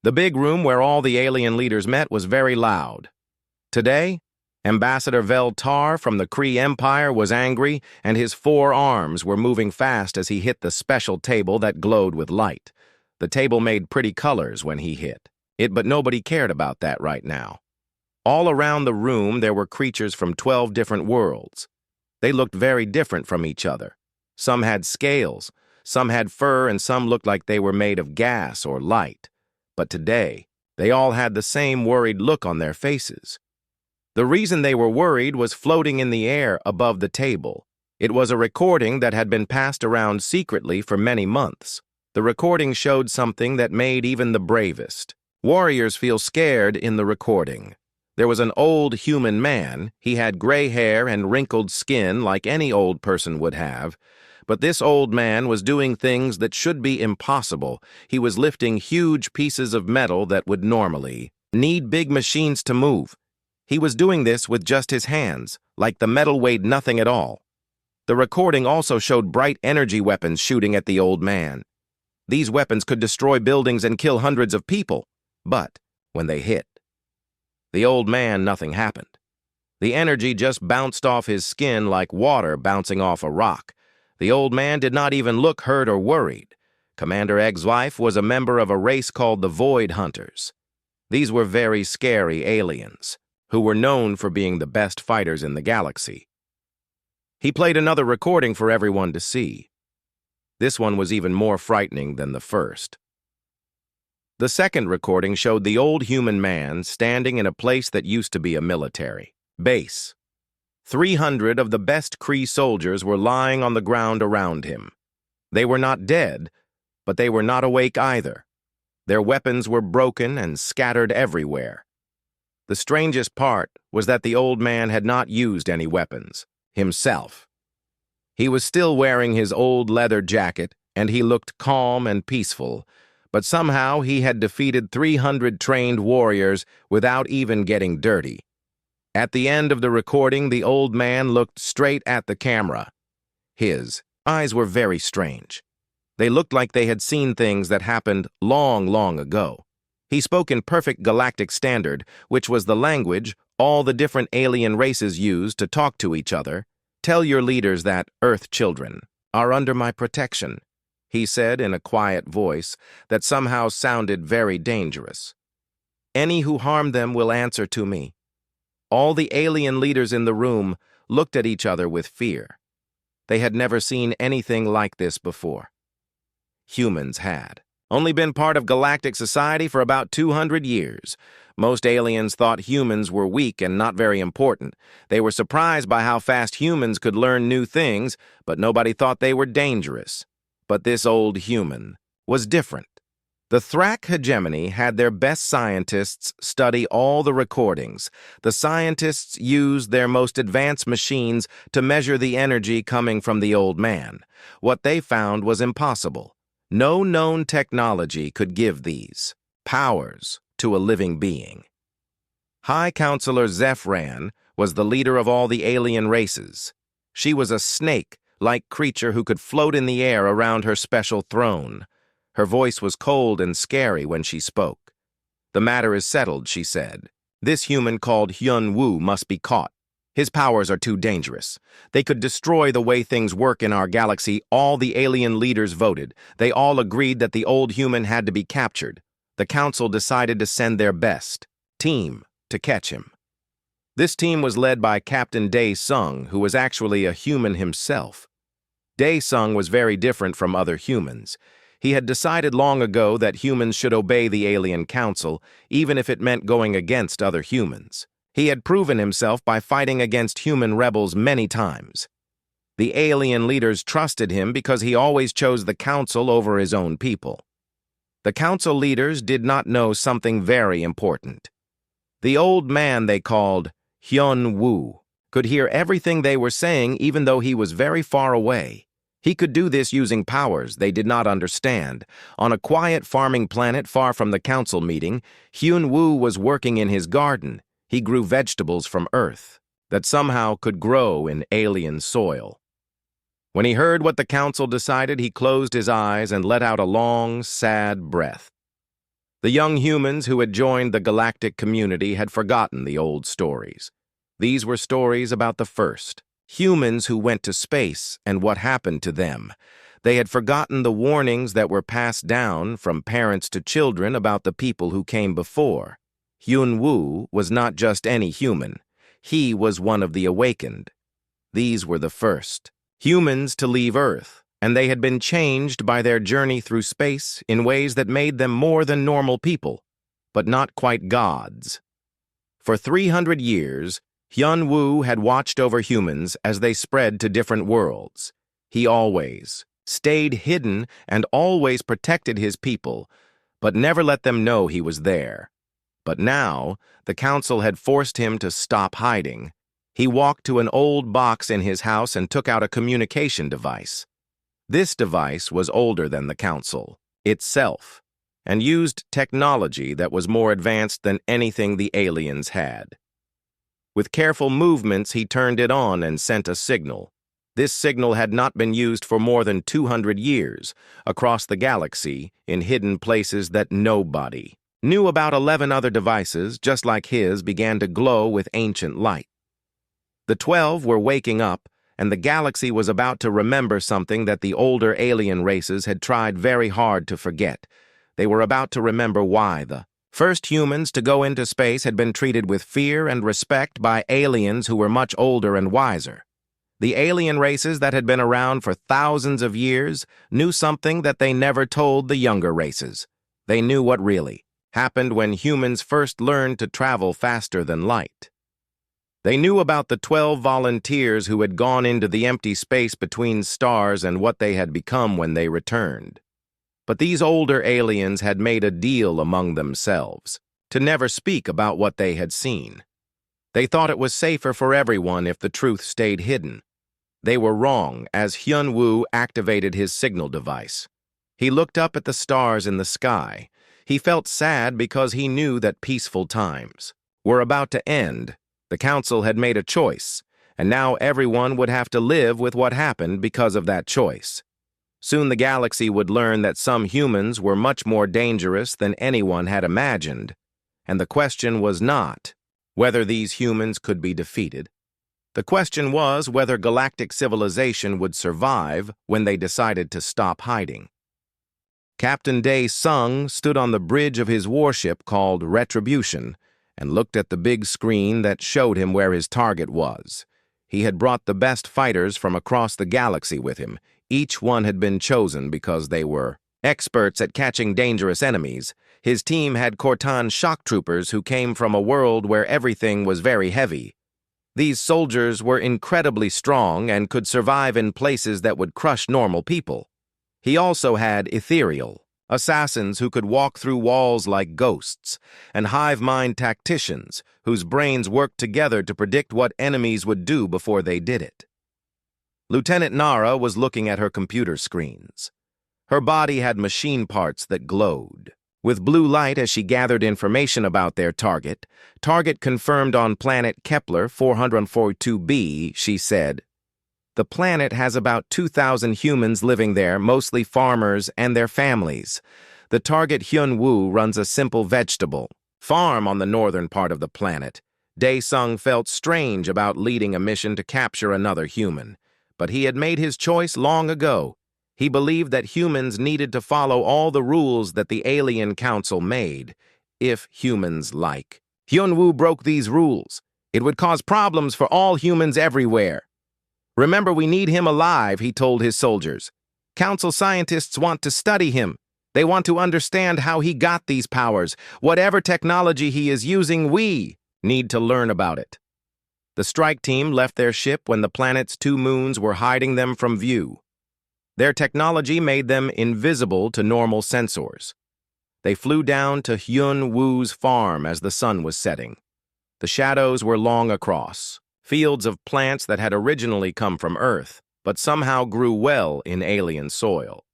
The big room where all the alien leaders met was very loud. Today, Ambassador Vel-Tar from the Kree Empire was angry, and his 4 arms were moving fast as he hit the special table that glowed with light. The table made pretty colors when he hit it, but nobody cared about that right now. All around the room there were creatures from 12 different worlds. They looked very different from each other. Some had scales, some had fur, and some looked like they were made of gas or light. But today, they all had the same worried look on their faces. The reason they were worried was floating in the air above the table. It was a recording that had been passed around secretly for many months. The recording showed something that made even the bravest warriors feel scared in the recording. There was an old human man. He had gray hair and wrinkled skin like any old person would have. But this old man was doing things that should be impossible. He was lifting huge pieces of metal that would normally need big machines to move. He was doing this with just his hands, like the metal weighed nothing at all. The recording also showed bright energy weapons shooting at the old man. These weapons could destroy buildings and kill hundreds of people. But when they hit the old man, nothing happened. The energy just bounced off his skin like water bouncing off a rock. The old man did not even look hurt or worried. Commander Egg's wife was a member of a race called the Void Hunters. These were very scary aliens, who were known for being the best fighters in the galaxy. He played another recording for everyone to see. This one was even more frightening than the first. The second recording showed the old human man standing in a place that used to be a military base. 300 of the best Kree soldiers were lying on the ground around him. They were not dead, but they were not awake either. Their weapons were broken and scattered everywhere. The strangest part was that the old man had not used any weapons himself. He was still wearing his old leather jacket, and he looked calm and peaceful, but somehow he had defeated 300 trained warriors without even getting dirty. At the end of the recording, the old man looked straight at the camera. His eyes were very strange. They looked like they had seen things that happened long, long ago. He spoke in perfect Galactic standard, which was the language all the different alien races used to talk to each other. "Tell your leaders that Earth children are under my protection," he said in a quiet voice that somehow sounded very dangerous. "Any who harm them will answer to me." All the alien leaders in the room looked at each other with fear. They had never seen anything like this before. Humans had only been part of galactic society for about 200 years. Most aliens thought humans were weak and not very important. They were surprised by how fast humans could learn new things, but nobody thought they were dangerous. But this old human was different. The Thrak hegemony had their best scientists study all the recordings. The scientists used their most advanced machines to measure the energy coming from the old man. What they found was impossible. No known technology could give these powers to a living being. High Counselor Zephyran was the leader of all the alien races. She was a snake-like creature who could float in the air around her special throne. Her voice was cold and scary when she spoke. "The matter is settled," she said. "This human called Hyun-Woo must be caught. His powers are too dangerous. They could destroy the way things work in our galaxy." All the alien leaders voted. They all agreed that the old human had to be captured. The council decided to send their best team to catch him. This team was led by Captain Dae-Sung, who was actually a human himself. Dae-Sung was very different from other humans. He had decided long ago that humans should obey the alien council, even if it meant going against other humans. He had proven himself by fighting against human rebels many times. The alien leaders trusted him because he always chose the council over his own people. The council leaders did not know something very important. The old man they called Hyun-Woo could hear everything they were saying even though he was very far away. He could do this using powers they did not understand. On a quiet farming planet far from the council meeting, Hyun-Woo was working in his garden. He grew vegetables from Earth that somehow could grow in alien soil. When he heard what the council decided, he closed his eyes and let out a long, sad breath. The young humans who had joined the Galactic community had forgotten the old stories. These were stories about the first, humans who went to space and what happened to them. They had forgotten the warnings that were passed down from parents to children about the people who came before. Hyun-woo was not just any human. He was one of the awakened. These were the first, humans to leave Earth, and they had been changed by their journey through space in ways that made them more than normal people, but not quite gods. For 300 years, Hyun-woo had watched over humans as they spread to different worlds. He always stayed hidden and always protected his people, but never let them know he was there. But now, the council had forced him to stop hiding. He walked to an old box in his house and took out a communication device. This device was older than the council itself, and used technology that was more advanced than anything the aliens had. With careful movements, he turned it on and sent a signal. This signal had not been used for more than 200 years, across the galaxy, in hidden places that nobody knew about. 11 other devices, just like his, began to glow with ancient light. The 12 were waking up, and the galaxy was about to remember something that the older alien races had tried very hard to forget. They were about to remember why the first humans to go into space had been treated with fear and respect by aliens who were much older and wiser. The alien races that had been around for thousands of years knew something that they never told the younger races. They knew what really happened when humans first learned to travel faster than light. They knew about the 12 volunteers who had gone into the empty space between stars and what they had become when they returned. But these older aliens had made a deal among themselves to never speak about what they had seen. They thought it was safer for everyone if the truth stayed hidden. They were wrong as Hyun-woo activated his signal device. He looked up at the stars in the sky. He felt sad because he knew that peaceful times were about to end. The council had made a choice, and now everyone would have to live with what happened because of that choice. Soon the galaxy would learn that some humans were much more dangerous than anyone had imagined, and the question was not whether these humans could be defeated. The question was whether galactic civilization would survive when they decided to stop hiding. Captain Dae-sung stood on the bridge of his warship called Retribution and looked at the big screen that showed him where his target was. He had brought the best fighters from across the galaxy with him. Each one had been chosen because they were experts at catching dangerous enemies. His team had Cortan shock troopers who came from a world where everything was very heavy. These soldiers were incredibly strong and could survive in places that would crush normal people. He also had ethereal assassins who could walk through walls like ghosts, and hive mind tacticians whose brains worked together to predict what enemies would do before they did it. Lieutenant Nara was looking at her computer screens. Her body had machine parts that glowed with blue light as she gathered information about their target. Target confirmed on planet Kepler 442b, she said. The planet has about 2,000 humans living there, mostly farmers and their families. The target Hyun-woo runs a simple vegetable farm on the northern part of the planet. Dae-sung felt strange about leading a mission to capture another human, but he had made his choice long ago. He believed that humans needed to follow all the rules that the Alien Council made. If humans like Hyun-woo broke these rules, it would cause problems for all humans everywhere. Remember, we need him alive, he told his soldiers. Council scientists want to study him. They want to understand how he got these powers. Whatever technology he is using, we need to learn about it. The strike team left their ship when the planet's 2 moons were hiding them from view. Their technology made them invisible to normal sensors. They flew down to Hyun-woo's farm as the sun was setting. The shadows were long across, fields of plants that had originally come from Earth, but somehow grew well in alien soil.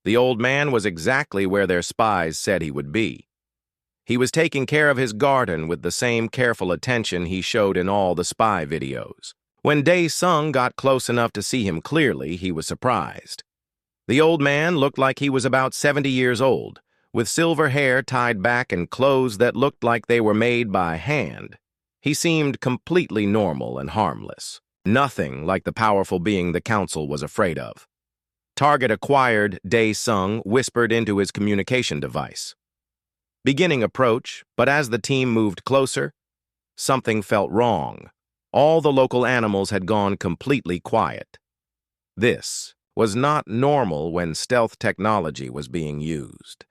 The old man was exactly where their spies said he would be. He was taking care of his garden with the same careful attention he showed in all the spy videos. When Dae-sung got close enough to see him clearly, he was surprised. The old man looked like he was about 70 years old, with silver hair tied back and clothes that looked like they were made by hand. He seemed completely normal and harmless. Nothing like the powerful being the council was afraid of. Target acquired, Dae Sung whispered into his communication device. Beginning approach, but as the team moved closer, something felt wrong. All the local animals had gone completely quiet. This was not normal when stealth technology was being used.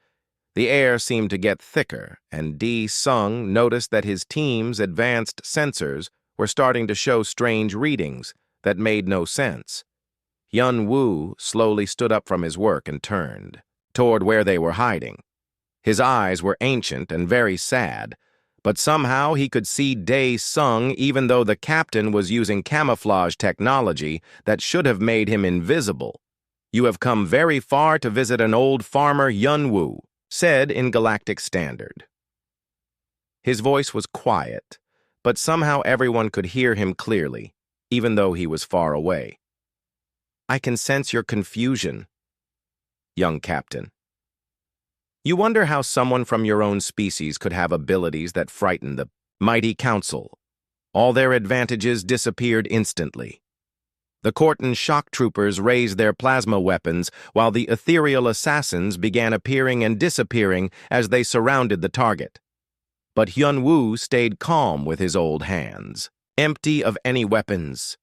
The air seemed to get thicker, and Dae Sung noticed that his team's advanced sensors were starting to show strange readings that made no sense. Hyun Woo slowly stood up from his work and turned toward where they were hiding. His eyes were ancient and very sad, but somehow he could see Dae Sung even though the captain was using camouflage technology that should have made him invisible. "You have come very far to visit an old farmer, Hyun Woo," said in Galactic Standard. His voice was quiet, but somehow everyone could hear him clearly, even though he was far away. "I can sense your confusion, young captain. You wonder how someone from your own species could have abilities that frighten the mighty council. All their advantages disappeared instantly. The Corton shock troopers raised their plasma weapons while the ethereal assassins began appearing and disappearing as they surrounded the target. But Hyun Woo stayed calm with his old hands, empty of any weapons.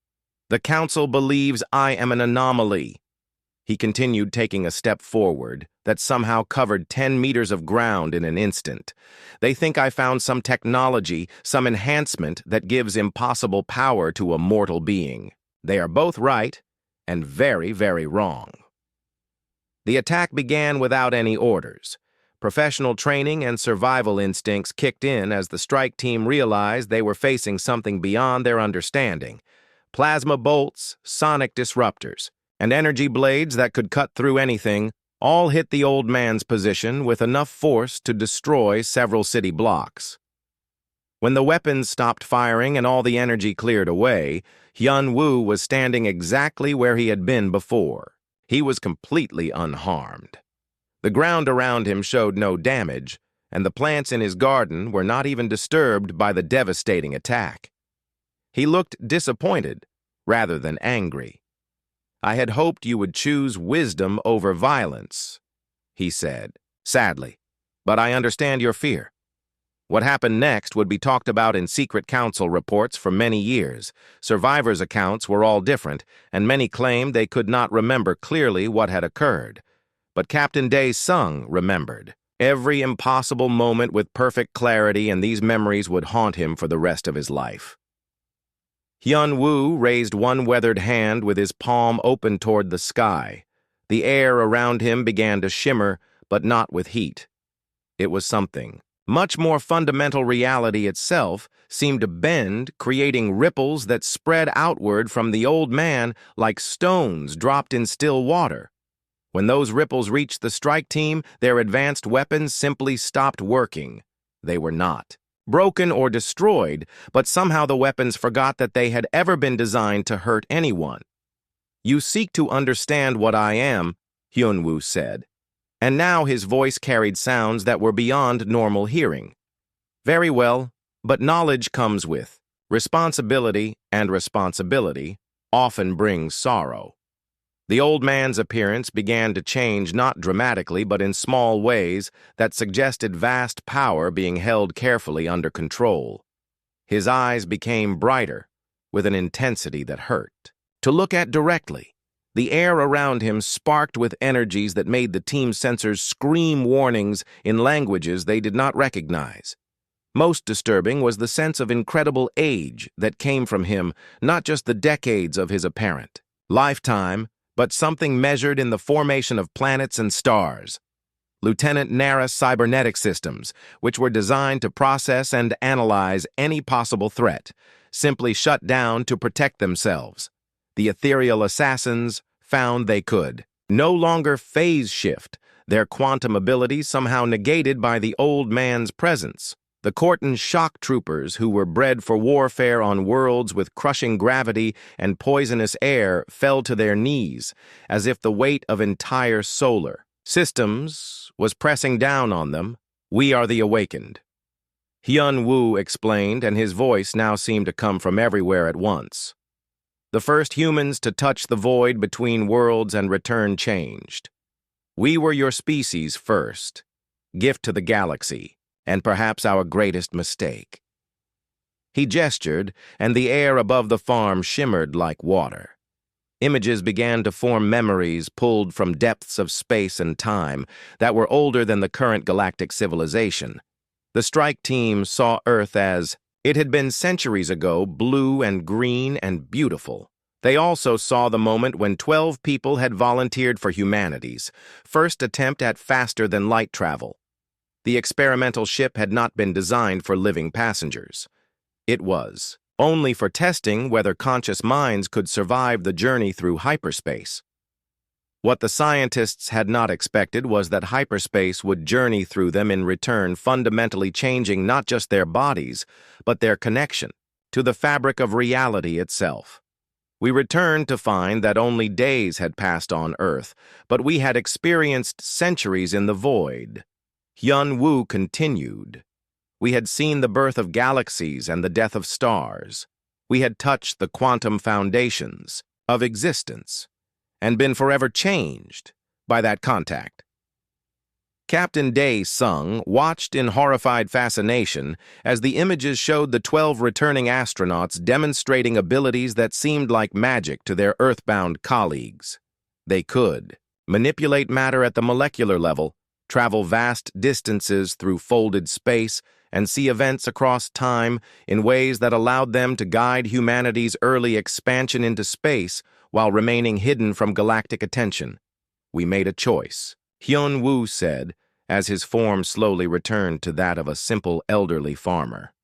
The council believes I am an anomaly." He continued, taking a step forward that somehow covered 10 meters of ground in an instant. "They think I found some technology, some enhancement that gives impossible power to a mortal being. They are both right and very, very wrong." The attack began without any orders. Professional training and survival instincts kicked in as the strike team realized they were facing something beyond their understanding. Plasma bolts, sonic disruptors, and energy blades that could cut through anything all hit the old man's position with enough force to destroy several city blocks. When the weapons stopped firing and all the energy cleared away, Hyun Woo was standing exactly where he had been before. He was completely unharmed. The ground around him showed no damage, and the plants in his garden were not even disturbed by the devastating attack. He looked disappointed rather than angry. "I had hoped you would choose wisdom over violence," he said, sadly, "but I understand your fear." What happened next would be talked about in secret council reports for many years. Survivors' accounts were all different, and many claimed they could not remember clearly what had occurred. But Captain Dae Sung remembered every impossible moment with perfect clarity, and these memories would haunt him for the rest of his life. Hyun Woo raised one weathered hand with his palm open toward the sky. The air around him began to shimmer, but not with heat. It was something. Much more fundamental. Reality itself seemed to bend, creating ripples that spread outward from the old man like stones dropped in still water. When those ripples reached the strike team, their advanced weapons simply stopped working. They were not broken or destroyed, but somehow the weapons forgot that they had ever been designed to hurt anyone. "You seek to understand what I am," Hyun Woo said, and now his voice carried sounds that were beyond normal hearing. "Very well, but knowledge comes with responsibility, and responsibility often brings sorrow." The old man's appearance began to change, not dramatically but in small ways that suggested vast power being held carefully under control. His eyes became brighter, with an intensity that hurt to look at directly. The air around him sparked with energies that made the team's sensors scream warnings in languages they did not recognize. Most disturbing was the sense of incredible age that came from him, not just the decades of his apparent lifetime, but something measured in the formation of planets and stars. Lieutenant Nara's cybernetic systems, which were designed to process and analyze any possible threat, simply shut down to protect themselves. The ethereal assassins found they could no longer phase shift, their quantum abilities somehow negated by the old man's presence. The Corton shock troopers, who were bred for warfare on worlds with crushing gravity and poisonous air, fell to their knees, as if the weight of entire solar Systems was pressing down on them. We are the awakened. Hyun Woo explained, and his voice now seemed to come from everywhere at once. The first humans to touch the void between worlds and return changed. We were your species first, gift to the galaxy, and perhaps our greatest mistake. He gestured, and the air above the farm shimmered like water. Images began to form, memories pulled from depths of space and time that were older than the current galactic civilization. The strike team saw Earth as it had been centuries ago, blue and green and beautiful. They also saw the moment when 12 people had volunteered for humanity's first attempt at faster-than-light travel. The experimental ship had not been designed for living passengers. It was only for testing whether conscious minds could survive the journey through hyperspace. What the scientists had not expected was that hyperspace would journey through them in return, fundamentally changing not just their bodies, but their connection to the fabric of reality itself. We returned to find that only days had passed on Earth, but we had experienced centuries in the void. Hyun Woo continued. We had seen the birth of galaxies and the death of stars. We had touched the quantum foundations of existence and been forever changed by that contact. Captain Dae-sung watched in horrified fascination as the images showed the 12 returning astronauts demonstrating abilities that seemed like magic to their Earthbound colleagues. They could manipulate matter at the molecular level, travel vast distances through folded space, and see events across time in ways that allowed them to guide humanity's early expansion into space while remaining hidden from galactic attention. We made a choice, Hyun Woo said, as his form slowly returned to that of a simple elderly farmer.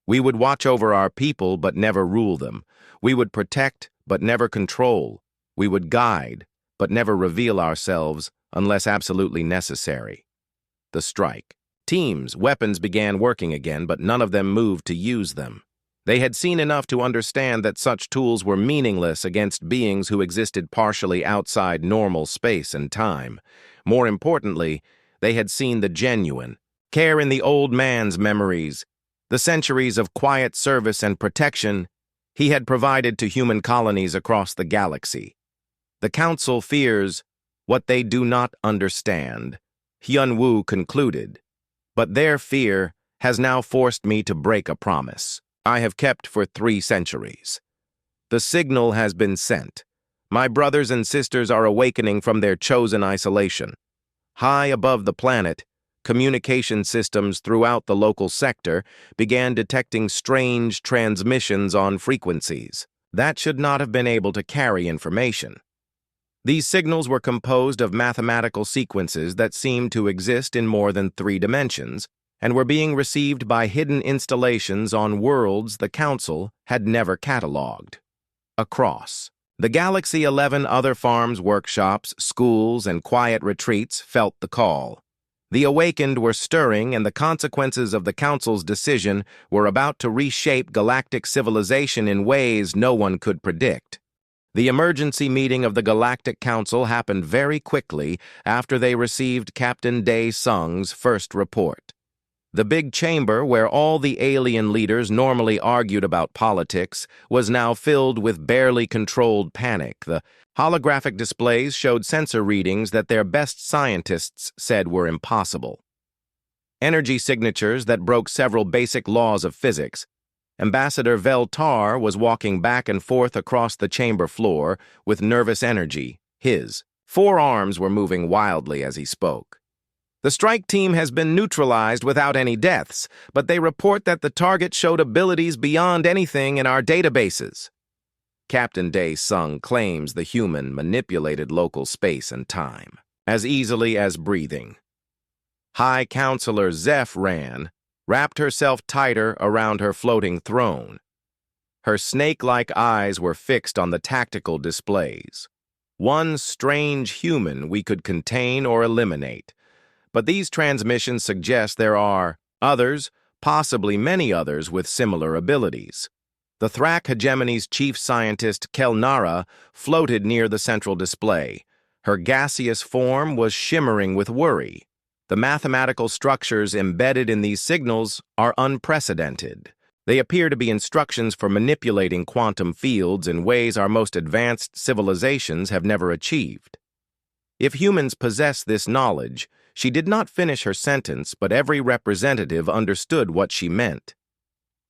We would watch over our people but never rule them. We would protect but never control. We would guide but never reveal ourselves unless absolutely necessary. The strike. Teams, weapons began working again, but none of them moved to use them. They had seen enough to understand that such tools were meaningless against beings who existed partially outside normal space and time. More importantly, they had seen the genuine care in the old man's memories, the centuries of quiet service and protection he had provided to human colonies across the galaxy. The Council fears what they do not understand, Hyun Woo concluded. But their fear has now forced me to break a promise I have kept for 3 centuries. The signal has been sent. My brothers and sisters are awakening from their chosen isolation. High above the planet, communication systems throughout the local sector began detecting strange transmissions on frequencies that should not have been able to carry information. These signals were composed of mathematical sequences that seemed to exist in more than 3 dimensions and were being received by hidden installations on worlds the Council had never catalogued. Across the galaxy, 11 other farms, workshops, schools, and quiet retreats felt the call. The awakened were stirring, and the consequences of the Council's decision were about to reshape galactic civilization in ways no one could predict. The emergency meeting of the Galactic Council happened very quickly after they received Captain Dae-sung's first report. The big chamber where all the alien leaders normally argued about politics was now filled with barely controlled panic. The holographic displays showed sensor readings that their best scientists said were impossible. Energy signatures that broke several basic laws of physics. Ambassador Vel-Tar was walking back and forth across the chamber floor with nervous energy. His 4 arms were moving wildly as he spoke. The strike team has been neutralized without any deaths, but they report that the target showed abilities beyond anything in our databases. Captain Dae-sung claims the human manipulated local space and time as easily as breathing. High Counselor Zeph wrapped herself tighter around her floating throne. Her snake-like eyes were fixed on the tactical displays. One strange human we could contain or eliminate. But these transmissions suggest there are others, possibly many others, with similar abilities. The Thrak hegemony's chief scientist, Kelnara, floated near the central display. Her gaseous form was shimmering with worry. The mathematical structures embedded in these signals are unprecedented. They appear to be instructions for manipulating quantum fields in ways our most advanced civilizations have never achieved. If humans possess this knowledge, she did not finish her sentence, but every representative understood what she meant.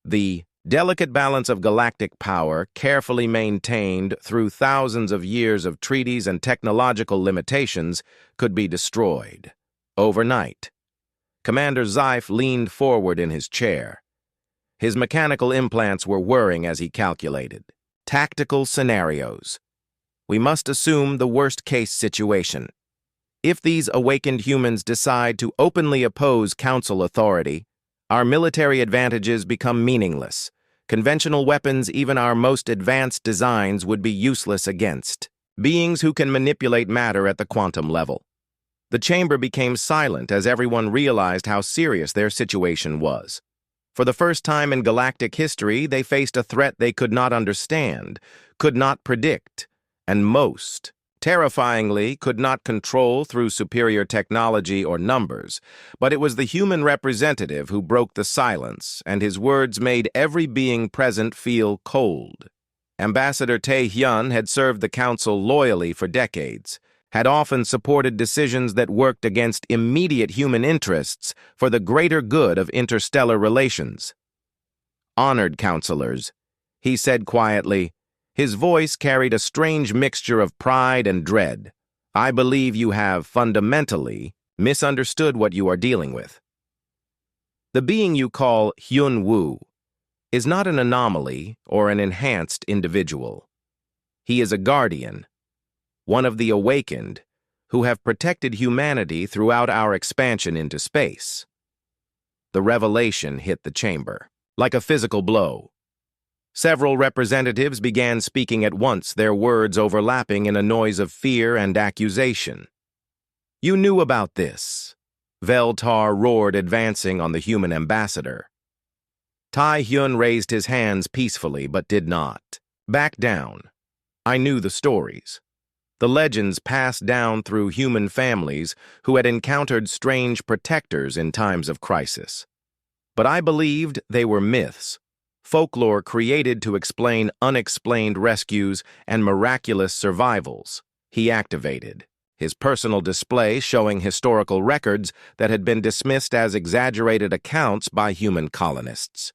The delicate balance of galactic power, carefully maintained through thousands of years of treaties and technological limitations, could be destroyed overnight. Commander Zeif leaned forward in his chair. His mechanical implants were whirring as he calculated. Tactical scenarios. We must assume the worst-case situation. If these awakened humans decide to openly oppose Council authority, our military advantages become meaningless. Conventional weapons, even our most advanced designs, would be useless against beings who can manipulate matter at the quantum level. The chamber became silent as everyone realized how serious their situation was. For the first time in galactic history, they faced a threat they could not understand, could not predict, and most, terrifyingly, could not control through superior technology or numbers. But it was the human representative who broke the silence, and his words made every being present feel cold. Ambassador Tae-hyun had served the Council loyally for decades, had often supported decisions that worked against immediate human interests for the greater good of interstellar relations. "Honored counselors," he said quietly. His voice carried a strange mixture of pride and dread. "I believe you have fundamentally misunderstood what you are dealing with. The being you call Hyun-woo is not an anomaly or an enhanced individual. He is a guardian, one of the awakened, who have protected humanity throughout our expansion into space." The revelation hit the chamber, like a physical blow. Several representatives began speaking at once, their words overlapping in a noise of fear and accusation. "You knew about this," Veltar roared, advancing on the human ambassador. Tae-hyun raised his hands peacefully, but did not back down. "I knew the stories. The legends passed down through human families who had encountered strange protectors in times of crisis. But I believed they were myths, folklore created to explain unexplained rescues and miraculous survivals." He activated his personal display, showing historical records that had been dismissed as exaggerated accounts by human colonists.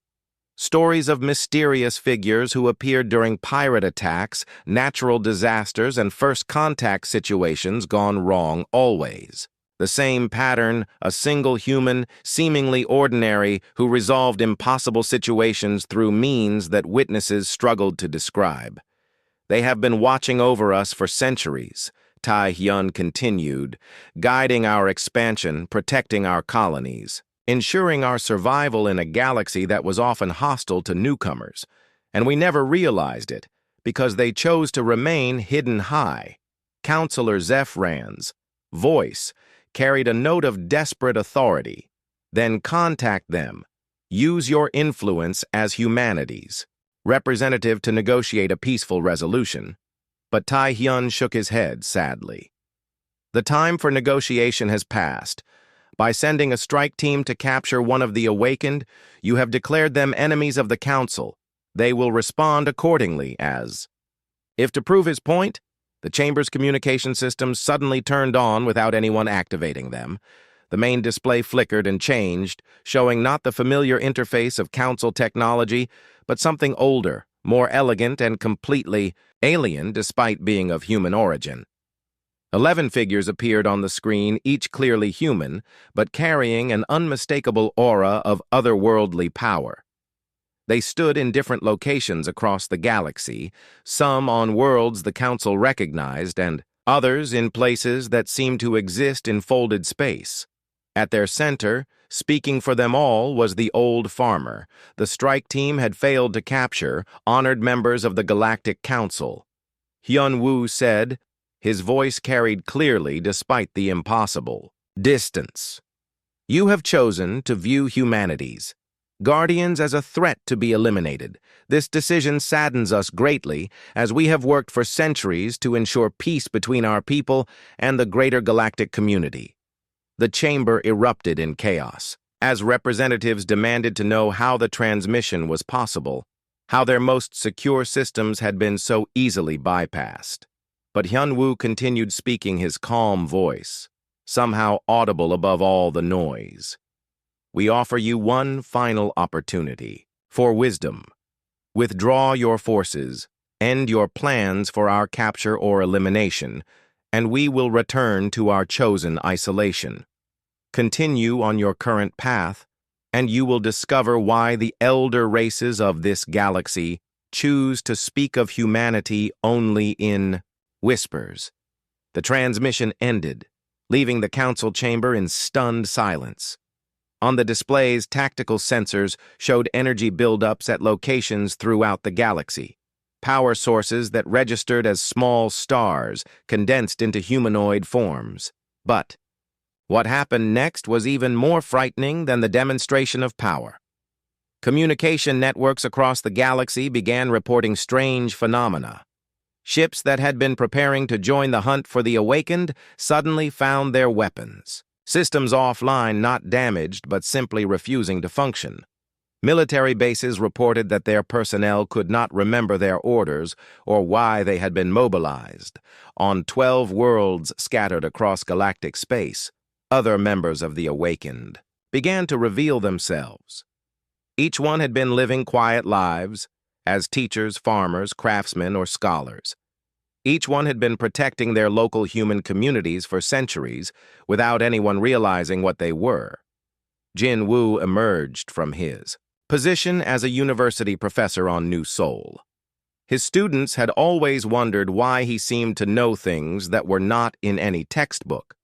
Stories of mysterious figures who appeared during pirate attacks, natural disasters, and first contact situations gone wrong always. The same pattern, a single human, seemingly ordinary, who resolved impossible situations through means that witnesses struggled to describe. "They have been watching over us for centuries," Tae-hyun continued, "guiding our expansion, protecting our colonies, ensuring our survival in a galaxy that was often hostile to newcomers. And we never realized it, because they chose to remain hidden high." Counselor Zephran's voice carried a note of desperate authority. "Then contact them. Use your influence as humanity's representative to negotiate a peaceful resolution." But Tae-hyun shook his head sadly. "The time for negotiation has passed. By sending a strike team to capture one of the awakened, you have declared them enemies of the Council. They will respond accordingly as..." If to prove his point, the chamber's communication systems suddenly turned on without anyone activating them. The main display flickered and changed, showing not the familiar interface of Council technology, but something older, more elegant, and completely alien despite being of human origin. 11 figures appeared on the screen, each clearly human, but carrying an unmistakable aura of otherworldly power. They stood in different locations across the galaxy, some on worlds the Council recognized, and others in places that seemed to exist in folded space. At their center, speaking for them all, was the old farmer the strike team had failed to capture, honored members of the Galactic Council. Hyun-woo said, his voice carried clearly despite the impossible distance. "You have chosen to view humanities Guardians as a threat to be eliminated. This decision saddens us greatly, as we have worked for centuries to ensure peace between our people and the greater galactic community. The chamber erupted in chaos, as representatives demanded to know how the transmission was possible, how their most secure systems had been so easily bypassed. But Hyun-woo continued speaking, his calm voice, somehow audible above all the noise. We offer you one final opportunity for wisdom. Withdraw your forces, end your plans for our capture or elimination, and we will return to our chosen isolation. Continue on your current path, and you will discover why the elder races of this galaxy choose to speak of humanity only in whispers. The transmission ended, leaving the council chamber in stunned silence. On the displays, tactical sensors showed energy buildups at locations throughout the galaxy, power sources that registered as small stars condensed into humanoid forms. But what happened next was even more frightening than the demonstration of power. Communication networks across the galaxy began reporting strange phenomena. Ships that had been preparing to join the hunt for the awakened suddenly found their weapons. Systems offline, not damaged, but simply refusing to function. Military bases reported that their personnel could not remember their orders or why they had been mobilized. On 12 worlds scattered across galactic space, other members of the awakened began to reveal themselves. Each one had been living quiet lives as teachers, farmers, craftsmen, or scholars. Each one had been protecting their local human communities for centuries without anyone realizing what they were. Jin-woo emerged from his position as a university professor on New Seoul. His students had always wondered why he seemed to know things that were not in any textbook.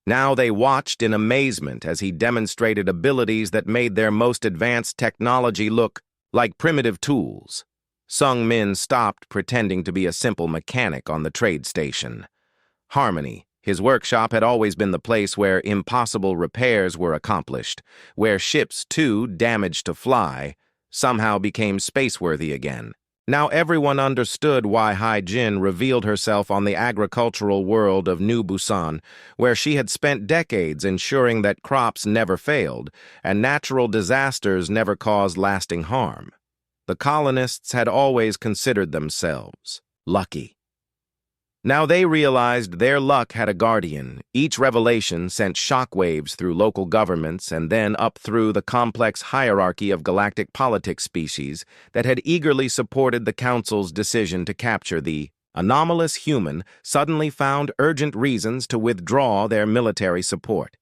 Now they watched in amazement as he demonstrated abilities that made their most advanced technology look like primitive tools. Sung-min stopped pretending to be a simple mechanic on the trade station. Harmony, his workshop, had always been the place where impossible repairs were accomplished, where ships, too damaged to fly, somehow became spaceworthy again. Now everyone understood why Hai-jin revealed herself on the agricultural world of New Busan, where she had spent decades ensuring that crops never failed and natural disasters never caused lasting harm. The colonists had always considered themselves lucky. Now they realized their luck had a guardian. Each revelation sent shockwaves through local governments and then up through the complex hierarchy of galactic politics species that had eagerly supported the Council's decision to capture the anomalous human suddenly found urgent reasons to withdraw their military support.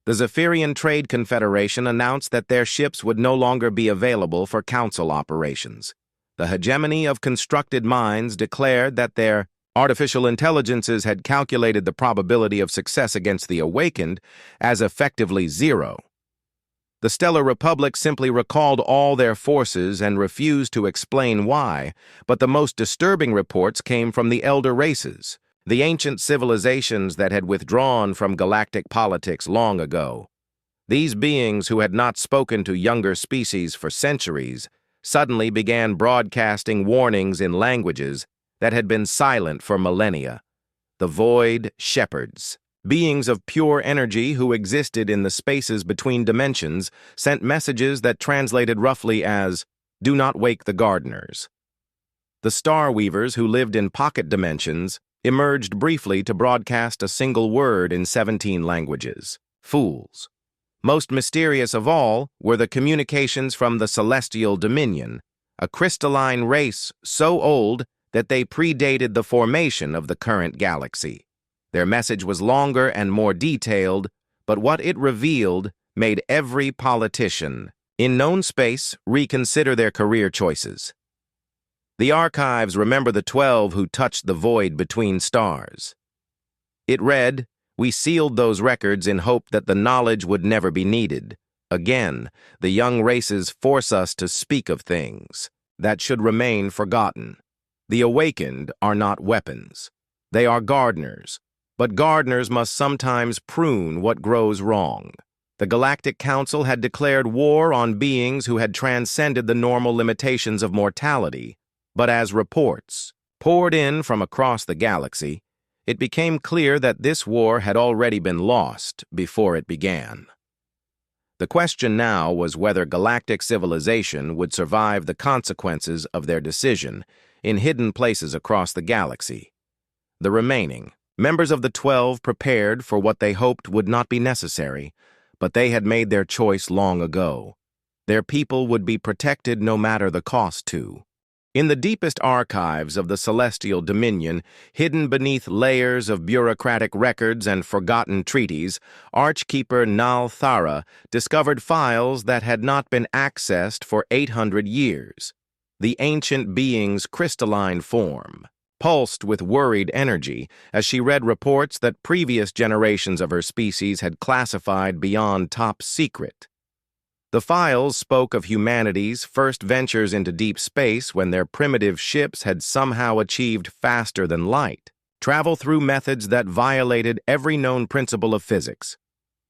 The Zephyrian Trade Confederation announced that their ships would no longer be available for Council operations. The hegemony of constructed minds declared that their artificial intelligences had calculated the probability of success against the awakened as effectively zero. The Stellar Republic simply recalled all their forces and refused to explain why, but the most disturbing reports came from the elder races, the ancient civilizations that had withdrawn from galactic politics long ago. These beings, who had not spoken to younger species for centuries, suddenly began broadcasting warnings in languages that had been silent for millennia. The Void Shepherds, beings of pure energy who existed in the spaces between dimensions, sent messages that translated roughly as, "Do not wake the gardeners." The Star Weavers, who lived in pocket dimensions, emerged briefly to broadcast a single word in 17 languages: fools. Most mysterious of all were the communications from the Celestial Dominion, a crystalline race so old that they predated the formation of the current galaxy. Their message was longer and more detailed, but what it revealed made every politician in known space reconsider their career choices. The archives remember the 12 who touched the void between stars. It read, "We sealed those records in hope that the knowledge would never be needed. Again, the young races force us to speak of things that should remain forgotten. The awakened are not weapons. They are gardeners, but gardeners must sometimes prune what grows wrong." The Galactic Council had declared war on beings who had transcended the normal limitations of mortality, but as reports poured in from across the galaxy, it became clear that this war had already been lost before it began. The question now was whether galactic civilization would survive the consequences of their decision in hidden places across the galaxy. The remaining members of the 12 prepared for what they hoped would not be necessary, but they had made their choice long ago. Their people would be protected no matter the cost to. In the deepest archives of the Celestial Dominion, hidden beneath layers of bureaucratic records and forgotten treaties, Archkeeper Nal Thara discovered files that had not been accessed for 800 years. The ancient being's crystalline form pulsed with worried energy as she read reports that previous generations of her species had classified beyond top secret. The files spoke of humanity's first ventures into deep space when their primitive ships had somehow achieved faster than light, travel through methods that violated every known principle of physics.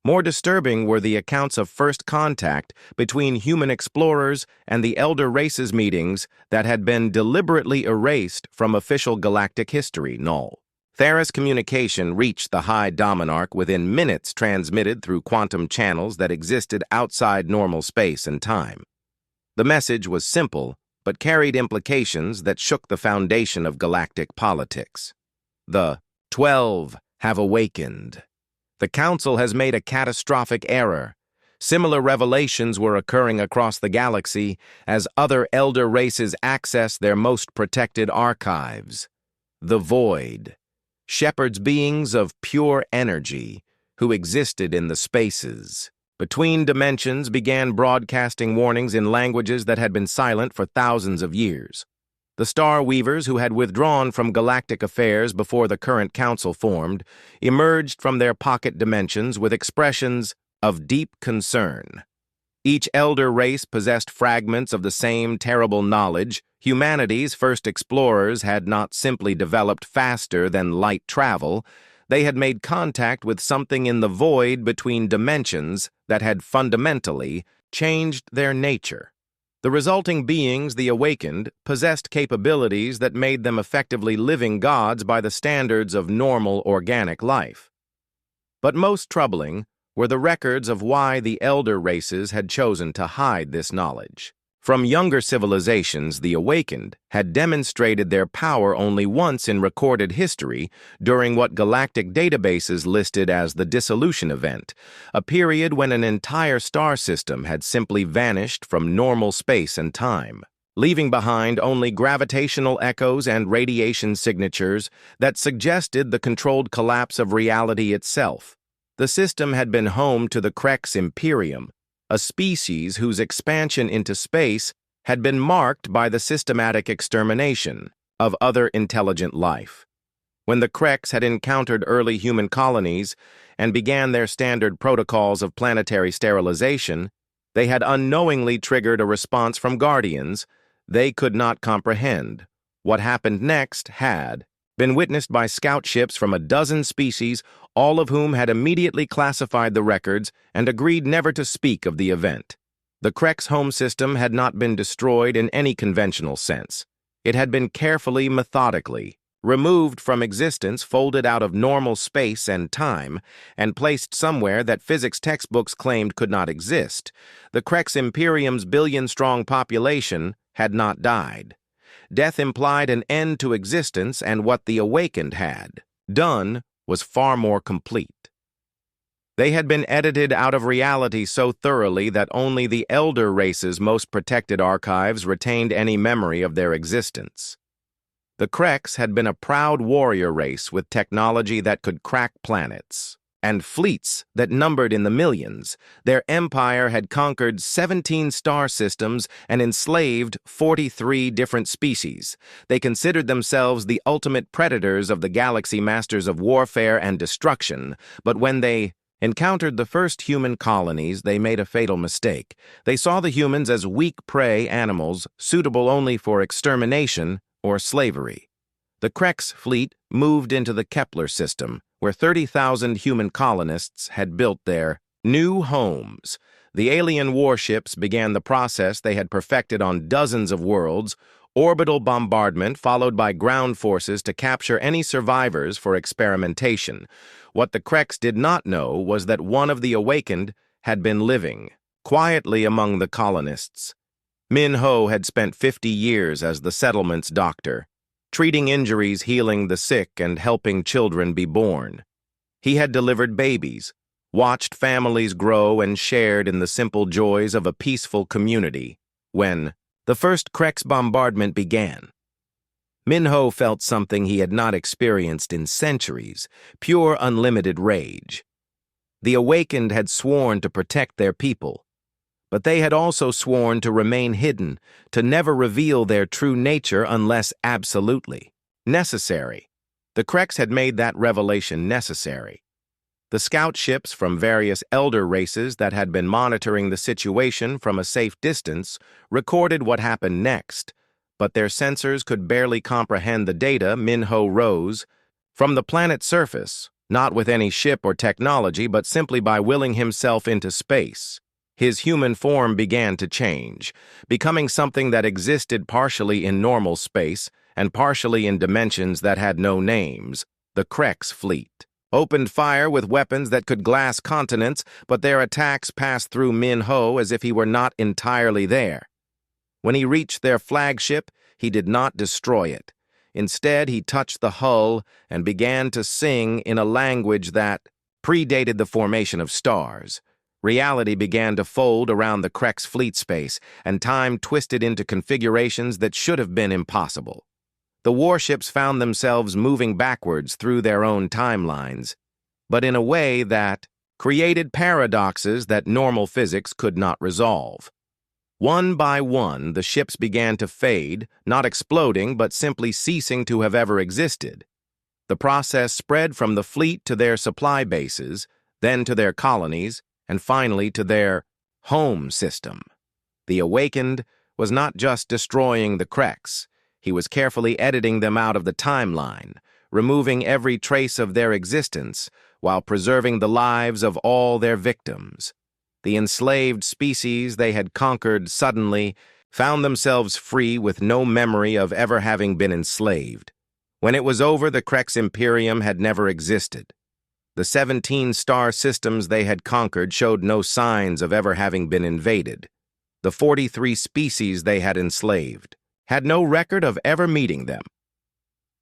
More disturbing were the accounts of first contact between human explorers and the elder races meetings that had been deliberately erased from official galactic history, null. Thera's communication reached the High Dominarch within minutes, transmitted through quantum channels that existed outside normal space and time. The message was simple, but carried implications that shook the foundation of galactic politics. The 12 have awakened. The Council has made a catastrophic error. Similar revelations were occurring across the galaxy as other elder races access their most protected archives. The Void. Shepherds beings of pure energy who existed in the spaces between dimensions began broadcasting warnings in languages that had been silent for thousands of years. The Star Weavers, who had withdrawn from galactic affairs before the current council formed, emerged from their pocket dimensions with expressions of deep concern. Each elder race possessed fragments of the same terrible knowledge. Humanity's first explorers had not simply developed faster than light travel, they had made contact with something in the void between dimensions that had fundamentally changed their nature. The resulting beings, the awakened, possessed capabilities that made them effectively living gods by the standards of normal organic life. But most troubling were the records of why the elder races had chosen to hide this knowledge. From younger civilizations, the awakened had demonstrated their power only once in recorded history during what galactic databases listed as the dissolution event, a period when an entire star system had simply vanished from normal space and time, leaving behind only gravitational echoes and radiation signatures that suggested the controlled collapse of reality itself. The system had been home to the Crex Imperium, a species whose expansion into space had been marked by the systematic extermination of other intelligent life. When the Crex had encountered early human colonies and began their standard protocols of planetary sterilization, they had unknowingly triggered a response from Guardians they could not comprehend. What happened next had been witnessed by scout ships from a dozen species, all of whom had immediately classified the records and agreed never to speak of the event. The Crex home system had not been destroyed in any conventional sense. It had been carefully, methodically removed from existence, folded out of normal space and time, and placed somewhere that physics textbooks claimed could not exist. The Crex Imperium's billion-strong population had not died. Death implied an end to existence, and what the awakened had done was far more complete. They had been edited out of reality so thoroughly that only the elder race's most protected archives retained any memory of their existence. The Crex had been a proud warrior race with technology that could crack planets and fleets that numbered in the millions. Their empire had conquered 17 star systems and enslaved 43 different species. They considered themselves the ultimate predators of the galaxy, masters of warfare and destruction, but when they encountered the first human colonies, they made a fatal mistake. They saw the humans as weak prey animals suitable only for extermination or slavery. The Crex fleet moved into the Kepler system, where 30,000 human colonists had built their New homes. The alien warships began the process they had perfected on dozens of worlds, orbital bombardment followed by ground forces to capture any survivors for experimentation. What the Kreks did not know was that one of the awakened had been living quietly among the colonists. Min Ho had spent 50 years as the settlement's doctor, treating injuries, healing the sick, and helping children be born. He had delivered babies, watched families grow, and shared in the simple joys of a peaceful community when the first Kreks bombardment began. Min Ho felt something he had not experienced in centuries, pure unlimited rage. The awakened had sworn to protect their people, but they had also sworn to remain hidden, to never reveal their true nature unless absolutely necessary. The Kreks had made that revelation necessary. The scout ships from various elder races that had been monitoring the situation from a safe distance recorded what happened next, but their sensors could barely comprehend the data. Min Ho rose from the planet's surface, not with any ship or technology, but simply by willing himself into space. His human form began to change, becoming something that existed partially in normal space and partially in dimensions that had no names. The Kreks fleet opened fire with weapons that could glass continents, but their attacks passed through Min Ho as if he were not entirely there. When he reached their flagship, he did not destroy it. Instead, he touched the hull and began to sing in a language that predated the formation of stars. Reality began to fold around the Kreks fleet space, and time twisted into configurations that should have been impossible. The warships found themselves moving backwards through their own timelines, but in a way that created paradoxes that normal physics could not resolve. One by one, the ships began to fade, not exploding, but simply ceasing to have ever existed. The process spread from the fleet to their supply bases, then to their colonies, and finally to their home system. The awakened was not just destroying the Kreks. He was carefully editing them out of the timeline, removing every trace of their existence while preserving the lives of all their victims. The enslaved species they had conquered suddenly found themselves free with no memory of ever having been enslaved. When it was over, the Kreks Imperium had never existed. The 17 star systems they had conquered showed no signs of ever having been invaded. The 43 species they had enslaved had no record of ever meeting them.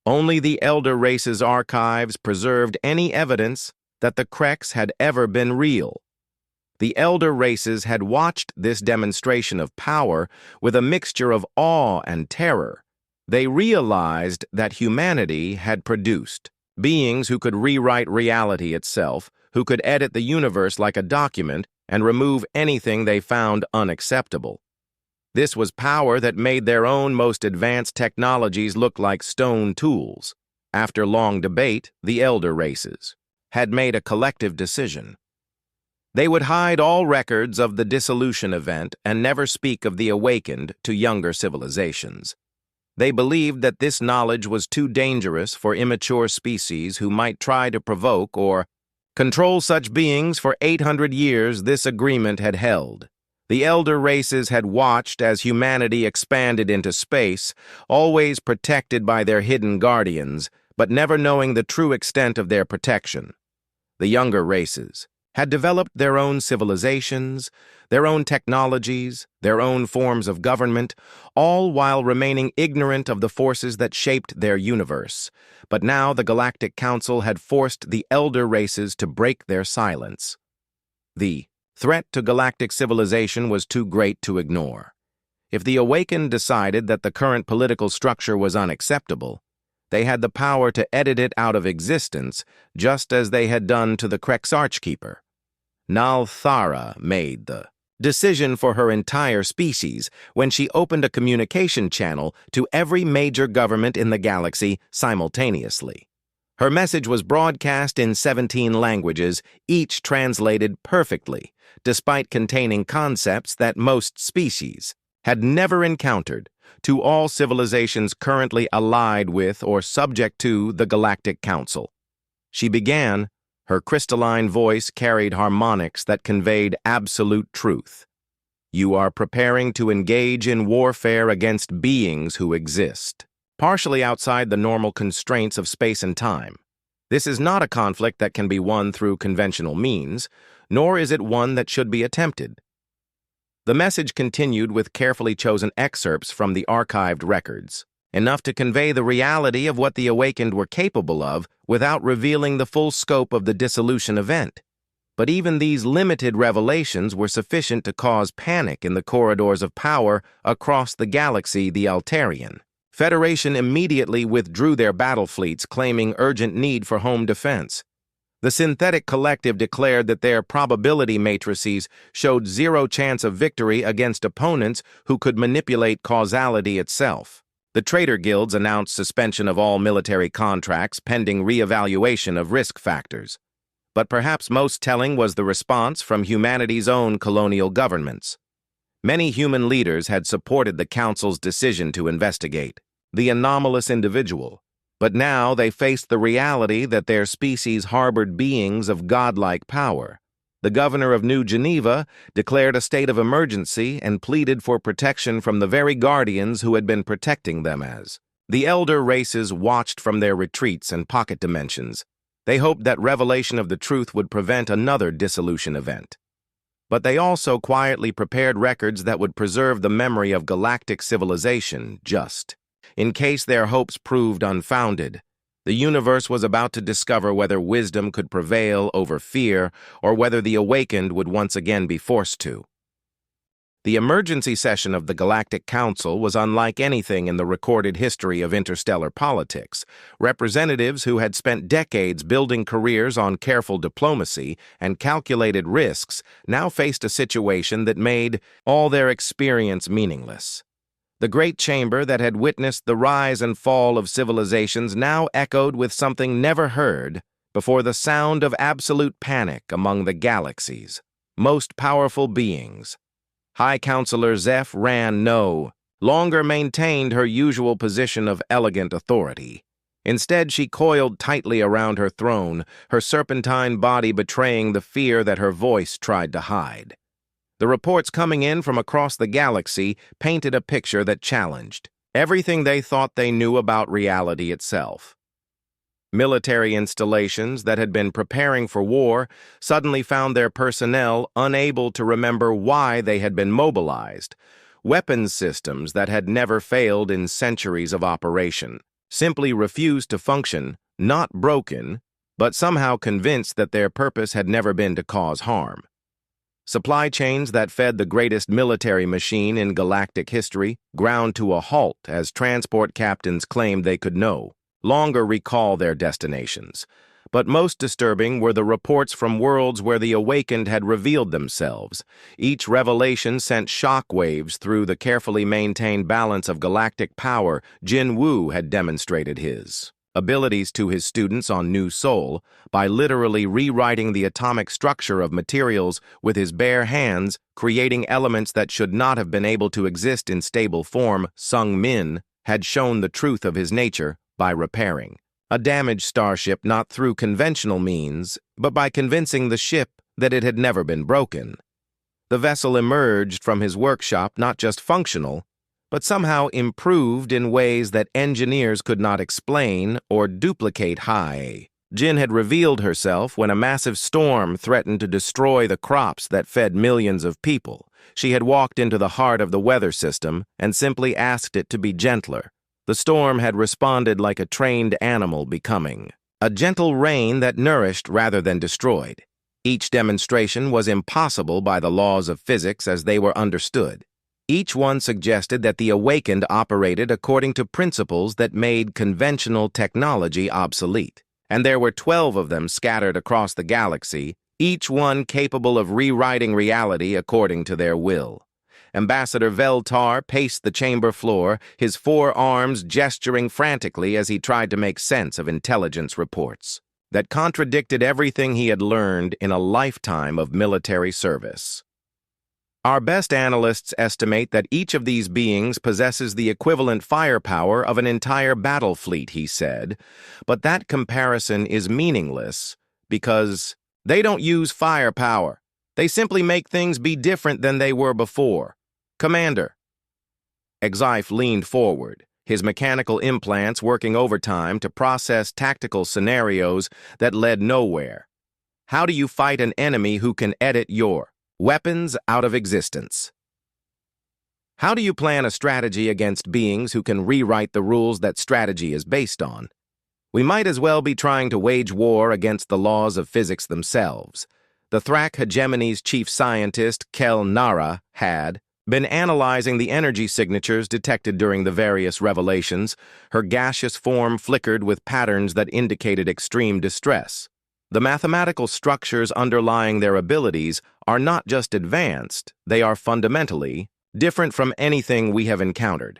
Only the elder race's archives preserved any evidence that the Kreks had ever been real. The elder races had watched this demonstration of power with a mixture of awe and terror. They realized that humanity had produced beings who could rewrite reality itself, who could edit the universe like a document and remove anything they found unacceptable. This was power that made their own most advanced technologies look like stone tools. After long debate, the elder races had made a collective decision. They would hide all records of the dissolution event and never speak of the awakened to younger civilizations. They believed that this knowledge was too dangerous for immature species who might try to provoke or control such beings. For 800 years, this agreement had held. The elder races had watched as humanity expanded into space, always protected by their hidden guardians, but never knowing the true extent of their protection. The younger races had developed their own civilizations, their own technologies, their own forms of government, all while remaining ignorant of the forces that shaped their universe. But now the Galactic Council had forced the elder races to break their silence. The threat to galactic civilization was too great to ignore. If the awakened decided that the current political structure was unacceptable, they had the power to edit it out of existence, just as they had done to the Kreks Archkeeper. Nal Thara made the decision for her entire species when she opened a communication channel to every major government in the galaxy simultaneously. Her message was broadcast in 17 languages, each translated perfectly, despite containing concepts that most species had never encountered, to all civilizations currently allied with or subject to the Galactic Council. She began Her crystalline voice carried harmonics that conveyed absolute truth. You are preparing to engage in warfare against beings who exist, partially outside the normal constraints of space and time. This is not a conflict that can be won through conventional means, nor is it one that should be attempted. The message continued with carefully chosen excerpts from the archived records, enough to convey the reality of what the awakened were capable of without revealing the full scope of the dissolution event. But even these limited revelations were sufficient to cause panic in the corridors of power across the galaxy, the Altarian. Federation immediately withdrew their battle fleets, claiming urgent need for home defense. The synthetic collective declared that their probability matrices showed zero chance of victory against opponents who could manipulate causality itself. The traitor guilds announced suspension of all military contracts pending reevaluation of risk factors. But perhaps most telling was the response from humanity's own colonial governments. Many human leaders had supported the Council's decision to investigate the anomalous individual, but now they faced the reality that their species harbored beings of godlike power. The governor of New Geneva declared a state of emergency and pleaded for protection from the very guardians who had been protecting them as. The elder races watched from their retreats and pocket dimensions. They hoped that revelation of the truth would prevent another dissolution event. But they also quietly prepared records that would preserve the memory of galactic civilization, just in case their hopes proved unfounded. The universe was about to discover whether wisdom could prevail over fear or whether the awakened would once again be forced to. The emergency session of the Galactic Council was unlike anything in the recorded history of interstellar politics. Representatives who had spent decades building careers on careful diplomacy and calculated risks now faced a situation that made all their experience meaningless. The great chamber that had witnessed the rise and fall of civilizations now echoed with something never heard before: the sound of absolute panic among the galaxy's most powerful beings. High Counselor Zeph Ran no longer maintained her usual position of elegant authority. Instead, she coiled tightly around her throne, her serpentine body betraying the fear that her voice tried to hide. The reports coming in from across the galaxy painted a picture that challenged everything they thought they knew about reality itself. Military installations that had been preparing for war suddenly found their personnel unable to remember why they had been mobilized. Weapons systems that had never failed in centuries of operation simply refused to function, not broken, but somehow convinced that their purpose had never been to cause harm. Supply chains that fed the greatest military machine in galactic history ground to a halt as transport captains claimed they could no longer recall their destinations. But most disturbing were the reports from worlds where the awakened had revealed themselves. Each revelation sent shockwaves through the carefully maintained balance of galactic power Jin Wu had demonstrated his abilities to his students on New Sol by literally rewriting the atomic structure of materials with his bare hands, creating elements that should not have been able to exist in stable form. Sung Min had shown the truth of his nature by repairing a damaged starship not through conventional means, but by convincing the ship that it had never been broken. The vessel emerged from his workshop not just functional, but somehow improved in ways that engineers could not explain or duplicate. Jin had revealed herself when a massive storm threatened to destroy the crops that fed millions of people. She had walked into the heart of the weather system and simply asked it to be gentler. The storm had responded like a trained animal, becoming a gentle rain that nourished rather than destroyed. Each demonstration was impossible by the laws of physics as they were understood. Each one suggested that the awakened operated according to principles that made conventional technology obsolete. And there were 12 of them scattered across the galaxy, each one capable of rewriting reality according to their will. Ambassador Veltar paced the chamber floor, his forearms gesturing frantically as he tried to make sense of intelligence reports that contradicted everything he had learned in a lifetime of military service. Our best analysts estimate that each of these beings possesses the equivalent firepower of an entire battle fleet, he said, but that comparison is meaningless because they don't use firepower. They simply make things be different than they were before. Commander. Exif leaned forward, his mechanical implants working overtime to process tactical scenarios that led nowhere. How do you fight an enemy who can edit your weapons out of existence? How do you plan a strategy against beings who can rewrite the rules that strategy is based on? We might as well be trying to wage war against the laws of physics themselves. The Thrak hegemony's chief scientist, Kel Nara, had been analyzing the energy signatures detected during the various revelations. Her gaseous form flickered with patterns that indicated extreme distress. The mathematical structures underlying their abilities are not just advanced, they are fundamentally different from anything we have encountered.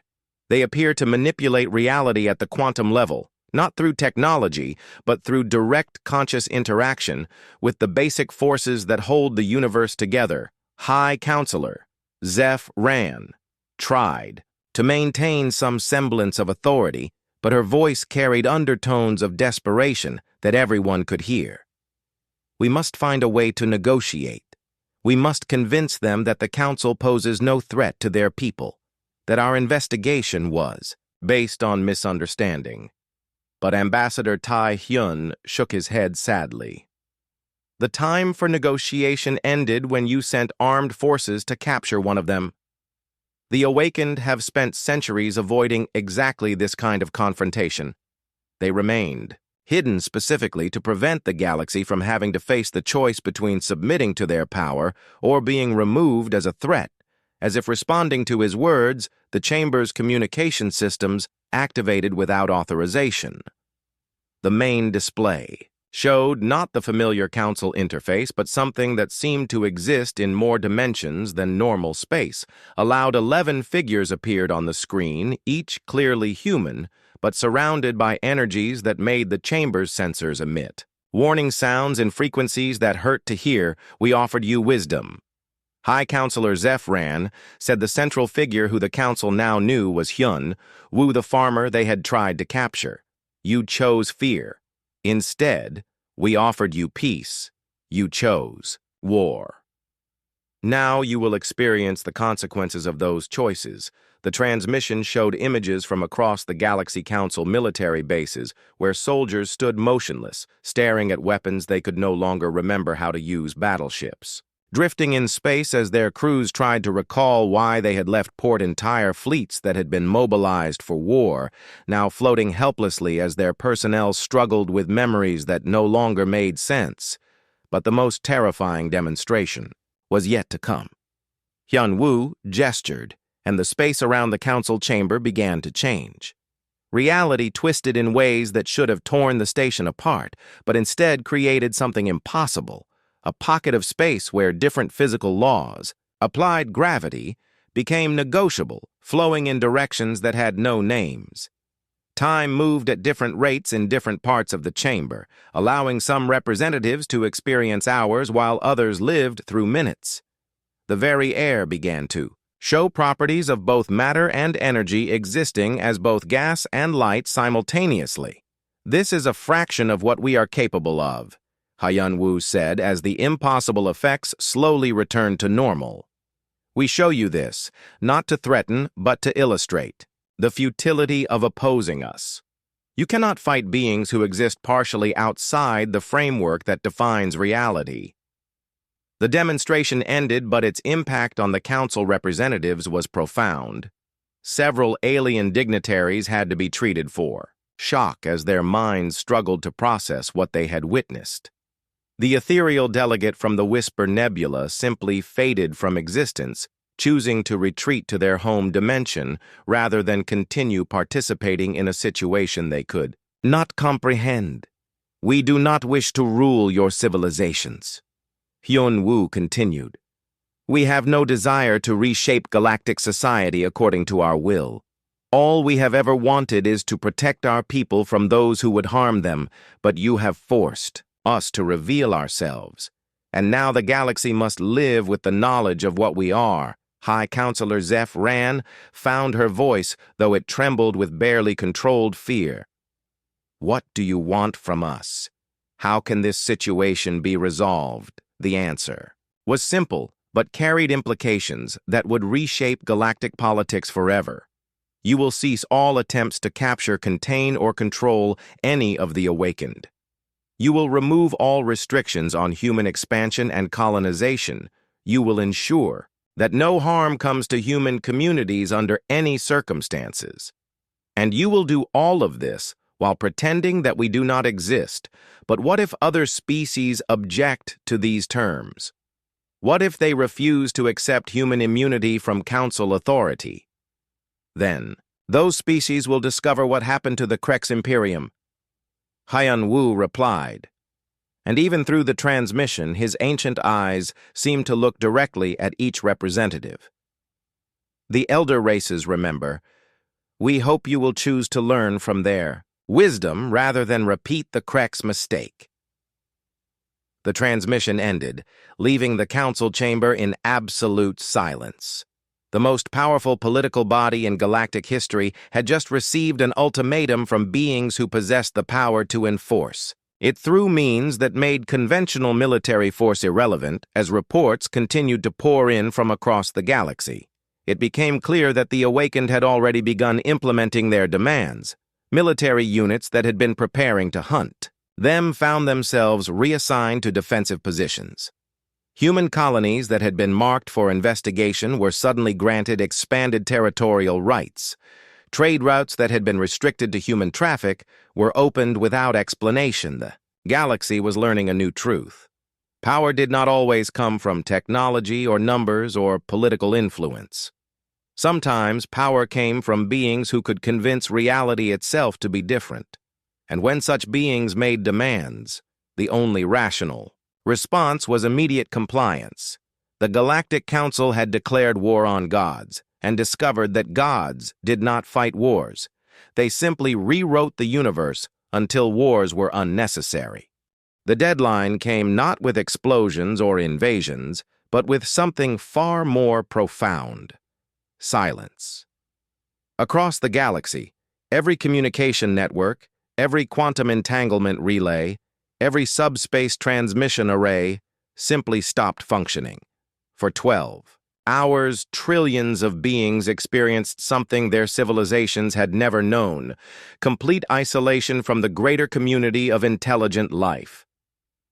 They appear to manipulate reality at the quantum level, not through technology, but through direct conscious interaction with the basic forces that hold the universe together. High Counselor Zeph Ran tried to maintain some semblance of authority, but her voice carried undertones of desperation that everyone could hear. We must find a way to negotiate. We must convince them that the Council poses no threat to their people, that our investigation was based on misunderstanding. But Ambassador Tai Hyun shook his head sadly. The time for negotiation ended when you sent armed forces to capture one of them. The Awakened have spent centuries avoiding exactly this kind of confrontation. They remained hidden specifically to prevent the galaxy from having to face the choice between submitting to their power or being removed as a threat, as if responding to his words, the Chamber's communication systems activated without authorization. The main display showed not the familiar Council interface, but something that seemed to exist in more dimensions than normal space. A loud 11 figures appeared on the screen, each clearly human, but surrounded by energies that made the Chamber's sensors emit. Warning sounds in frequencies that hurt to hear. We offered you wisdom. High Counselor Zeph Ran said the central figure who the Council now knew was Hyun, Wu the farmer they had tried to capture. You chose fear. Instead, we offered you peace. You chose war. Now you will experience the consequences of those choices. The transmission showed images from across the Galaxy Council military bases where soldiers stood motionless, staring at weapons they could no longer remember how to use. Battleships drifting in space as their crews tried to recall why they had left port. Entire fleets that had been mobilized for war, now floating helplessly as their personnel struggled with memories that no longer made sense. But the most terrifying demonstration was yet to come. Hyun Woo gestured, and the space around the Council chamber began to change. Reality twisted in ways that should have torn the station apart, but instead created something impossible. A pocket of space where different physical laws, applied gravity, became negotiable, flowing in directions that had no names. Time moved at different rates in different parts of the chamber, allowing some representatives to experience hours while others lived through minutes. The very air began to show properties of both matter and energy existing as both gas and light simultaneously. This is a fraction of what we are capable of, Hyun Woo said as the impossible effects slowly returned to normal. We show you this, not to threaten, but to illustrate the futility of opposing us. You cannot fight beings who exist partially outside the framework that defines reality. The demonstration ended, but its impact on the Council representatives was profound. Several alien dignitaries had to be treated for shock as their minds struggled to process what they had witnessed. The ethereal delegate from the Whisper Nebula simply faded from existence, choosing to retreat to their home dimension rather than continue participating in a situation they could not comprehend. We do not wish to rule your civilizations, Hyun Woo continued. We have no desire to reshape galactic society according to our will. All we have ever wanted is to protect our people from those who would harm them, but you have forced us to reveal ourselves. And now the galaxy must live with the knowledge of what we are. High Counselor Zeph Ran found her voice, though it trembled with barely controlled fear. What do you want from us? How can this situation be resolved? The answer was simple, but carried implications that would reshape galactic politics forever. You will cease all attempts to capture, contain, or control any of the awakened. You will remove all restrictions on human expansion and colonization. You will ensure that no harm comes to human communities under any circumstances. And you will do all of this while pretending that we do not exist. But what if other species object to these terms? What if they refuse to accept human immunity from council authority? Then, those species will discover what happened to the Krex Imperium. Hyun Woo replied, and even through the transmission, his ancient eyes seemed to look directly at each representative. The elder races, remember, we hope you will choose to learn from their wisdom rather than repeat the Krex mistake. The transmission ended, leaving the council chamber in absolute silence. The most powerful political body in galactic history had just received an ultimatum from beings who possessed the power to enforce. It threw means that made conventional military force irrelevant as reports continued to pour in from across the galaxy. It became clear that the Awakened had already begun implementing their demands. Military units that had been preparing to hunt them found themselves reassigned to defensive positions. Human colonies that had been marked for investigation were suddenly granted expanded territorial rights. Trade routes that had been restricted to human traffic were opened without explanation. The galaxy was learning a new truth. Power did not always come from technology or numbers or political influence. Sometimes power came from beings who could convince reality itself to be different. And when such beings made demands, the only rational response was immediate compliance. The Galactic Council had declared war on gods and discovered that gods did not fight wars. They simply rewrote the universe until wars were unnecessary. The deadline came not with explosions or invasions, but with something far more profound: silence. Across the galaxy, every communication network, every quantum entanglement relay, every subspace transmission array simply stopped functioning. For 12 hours, trillions of beings experienced something their civilizations had never known: complete isolation from the greater community of intelligent life.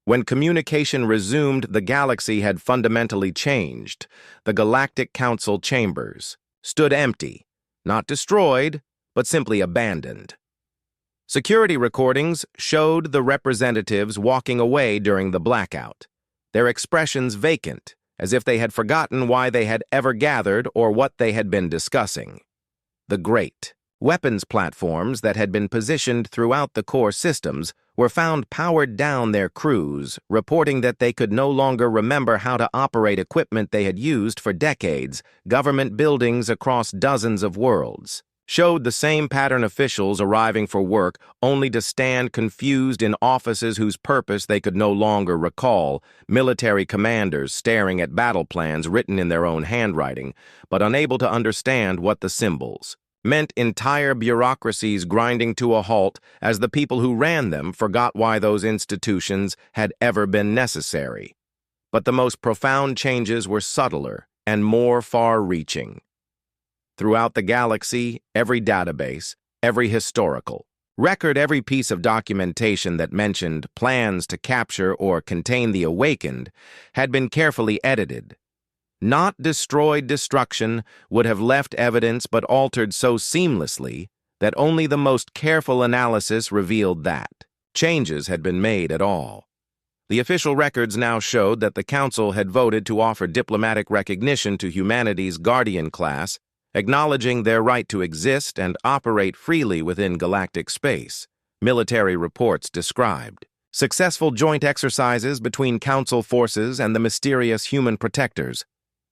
When communication resumed, the galaxy had fundamentally changed. The Galactic Council chambers stood empty, not destroyed, but simply abandoned. Security recordings showed the representatives walking away during the blackout, their expressions vacant, as if they had forgotten why they had ever gathered or what they had been discussing. The great weapons platforms that had been positioned throughout the core systems were found powered down their crews, reporting that they could no longer remember how to operate equipment they had used for decades. Government buildings across dozens of worlds showed the same pattern: officials arriving for work only to stand confused in offices whose purpose they could no longer recall, military commanders staring at battle plans written in their own handwriting, but unable to understand what the symbols meant, entire bureaucracies grinding to a halt as the people who ran them forgot why those institutions had ever been necessary. But the most profound changes were subtler and more far-reaching. Throughout the galaxy, every database, every historical record, every piece of documentation that mentioned plans to capture or contain the Awakened had been carefully edited. Not destroyed. Destruction would have left evidence, but altered so seamlessly that only the most careful analysis revealed that changes had been made at all. The official records now showed that the Council had voted to offer diplomatic recognition to humanity's Guardian class, acknowledging their right to exist and operate freely within galactic space. Military reports described successful joint exercises between Council forces and the mysterious human protectors.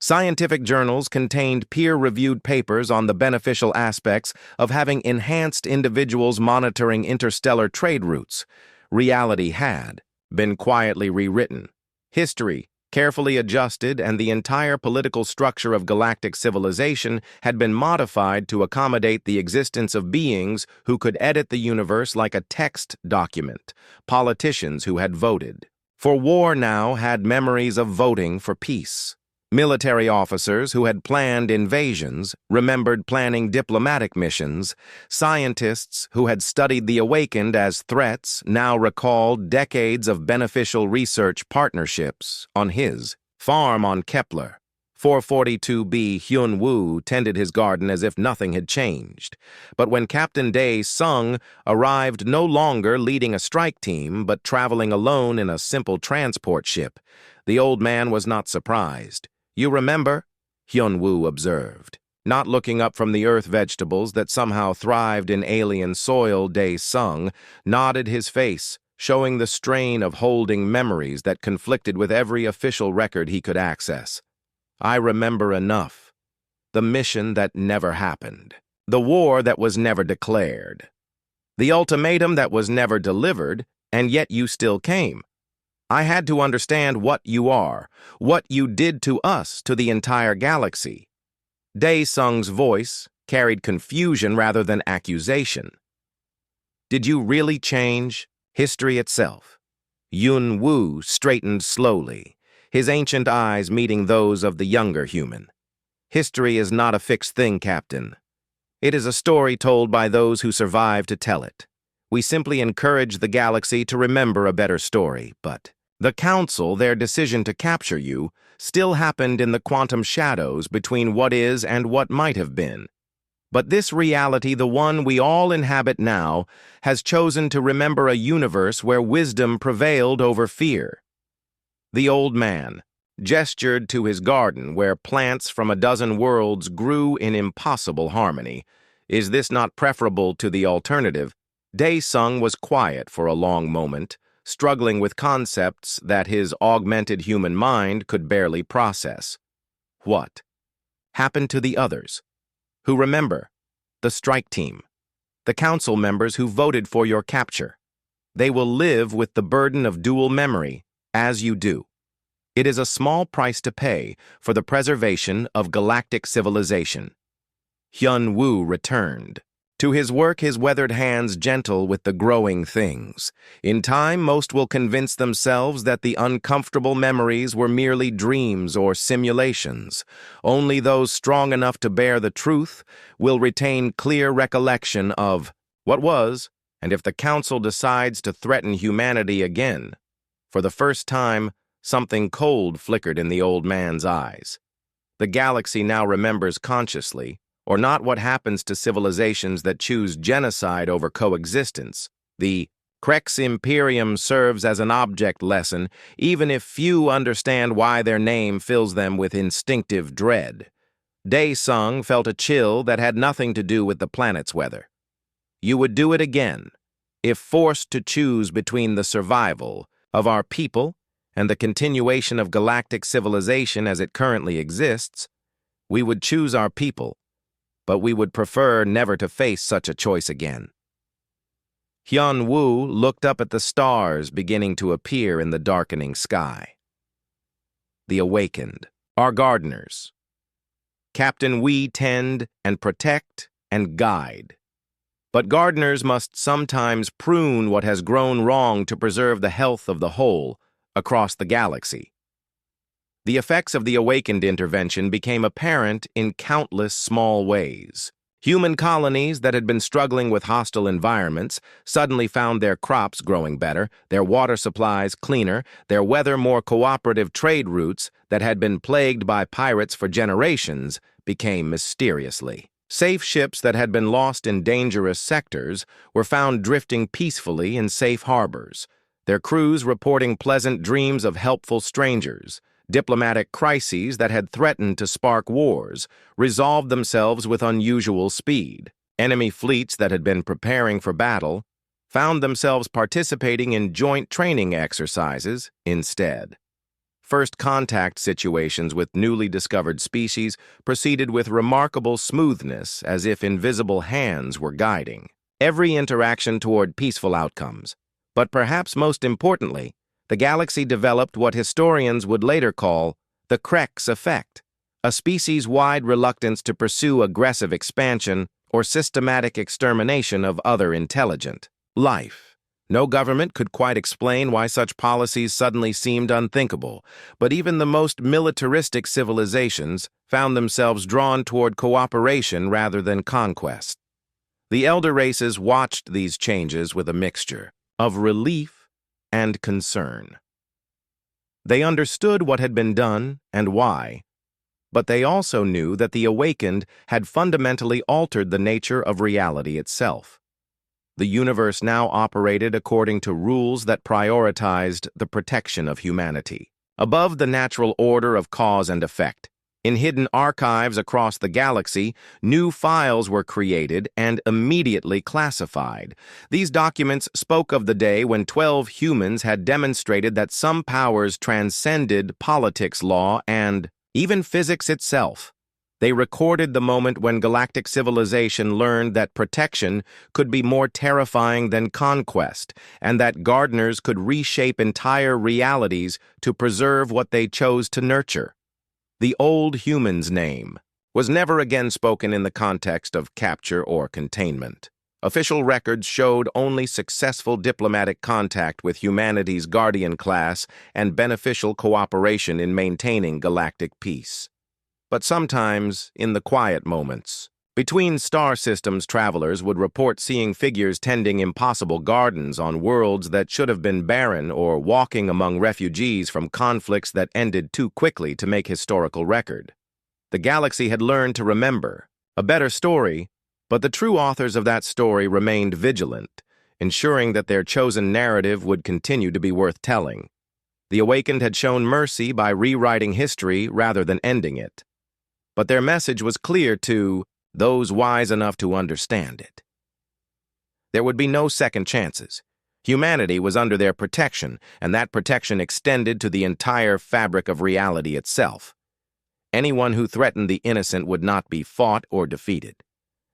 Scientific journals contained peer-reviewed papers on the beneficial aspects of having enhanced individuals monitoring interstellar trade routes. Reality had been quietly rewritten. History carefully adjusted, and the entire political structure of galactic civilization had been modified to accommodate the existence of beings who could edit the universe like a text document, politicians who had voted. For war now had memories of voting for peace. Military officers who had planned invasions remembered planning diplomatic missions. Scientists who had studied the Awakened as threats now recalled decades of beneficial research partnerships. On his farm on Kepler, 442b, Hyun-woo tended his garden as if nothing had changed. But when Captain Dae-sung arrived, no longer leading a strike team but traveling alone in a simple transport ship, the old man was not surprised. "You remember?" Hyun-woo observed. Not looking up from the earth vegetables that somehow thrived in alien soil, Dae-sung nodded his face, showing the strain of holding memories that conflicted with every official record he could access. "I remember enough. The mission that never happened. The war that was never declared. The ultimatum that was never delivered, and yet you still came. I had to understand what you are, what you did to us, to the entire galaxy." Dae-sung's voice carried confusion rather than accusation. "Did you really change history itself?" Yun-woo straightened slowly, his ancient eyes meeting those of the younger human. "History is not a fixed thing, Captain. It is a story told by those who survive to tell it. We simply encourage the galaxy to remember a better story, but the Council, their decision to capture you, still happened in the quantum shadows between what is and what might have been. But this reality, the one we all inhabit now, has chosen to remember a universe where wisdom prevailed over fear." The old man gestured to his garden where plants from a dozen worlds grew in impossible harmony. "Is this not preferable to the alternative?" Dae-sung was quiet for a long moment, struggling with concepts that his augmented human mind could barely process. "What happened to the others? Who remember? The strike team. The council members who voted for your capture. They will live with the burden of dual memory, as you do. It is a small price to pay for the preservation of galactic civilization." Hyun-woo returned. To his work, his weathered hands gentle with the growing things. In time, most will convince themselves that the uncomfortable memories were merely dreams or simulations. Only those strong enough to bear the truth will retain clear recollection of what was, and if the Council decides to threaten humanity again. For the first time, something cold flickered in the old man's eyes. The galaxy now remembers consciously, or not, what happens to civilizations that choose genocide over coexistence. The Crex Imperium serves as an object lesson, even if few understand why their name fills them with instinctive dread. Dae-sung felt a chill that had nothing to do with the planet's weather. "You would do it again, if forced to choose between the survival of our people and the continuation of galactic civilization as it currently exists. We would choose our people, but we would prefer never to face such a choice again." Hyun-woo looked up at the stars beginning to appear in the darkening sky. The Awakened, our gardeners. Captain, we tend and protect and guide. But gardeners must sometimes prune what has grown wrong to preserve the health of the whole across the galaxy. The effects of the Awakened intervention became apparent in countless small ways. Human colonies that had been struggling with hostile environments suddenly found their crops growing better, their water supplies cleaner, their weather more cooperative. Trade routes that had been plagued by pirates for generations became mysteriously. Safe ships that had been lost in dangerous sectors were found drifting peacefully in safe harbors, their crews reporting pleasant dreams of helpful strangers. Diplomatic crises that had threatened to spark wars resolved themselves with unusual speed. Enemy fleets that had been preparing for battle found themselves participating in joint training exercises instead. First contact situations with newly discovered species proceeded with remarkable smoothness, as if invisible hands were guiding every interaction toward peaceful outcomes. But perhaps most importantly, the galaxy developed what historians would later call the Krex effect, a species-wide reluctance to pursue aggressive expansion or systematic extermination of other intelligent life. No government could quite explain why such policies suddenly seemed unthinkable, but even the most militaristic civilizations found themselves drawn toward cooperation rather than conquest. The elder races watched these changes with a mixture of relief and concern. They understood what had been done and why, but they also knew that the awakened had fundamentally altered the nature of reality itself. The universe now operated according to rules that prioritized the protection of humanity, above the natural order of cause and effect. In hidden archives across the galaxy, new files were created and immediately classified. These documents spoke of the day when 12 humans had demonstrated that some powers transcended politics, law, and even physics itself. They recorded the moment when galactic civilization learned that protection could be more terrifying than conquest, and that gardeners could reshape entire realities to preserve what they chose to nurture. The old human's name was never again spoken in the context of capture or containment. Official records showed only successful diplomatic contact with humanity's guardian class and beneficial cooperation in maintaining galactic peace. But sometimes, in the quiet moments, between star systems, travelers would report seeing figures tending impossible gardens on worlds that should have been barren, or walking among refugees from conflicts that ended too quickly to make historical record. The galaxy had learned to remember a better story, but the true authors of that story remained vigilant, ensuring that their chosen narrative would continue to be worth telling. The awakened had shown mercy by rewriting history rather than ending it. But their message was clear to those wise enough to understand it. There would be no second chances. Humanity was under their protection, and that protection extended to the entire fabric of reality itself. Anyone who threatened the innocent would not be fought or defeated.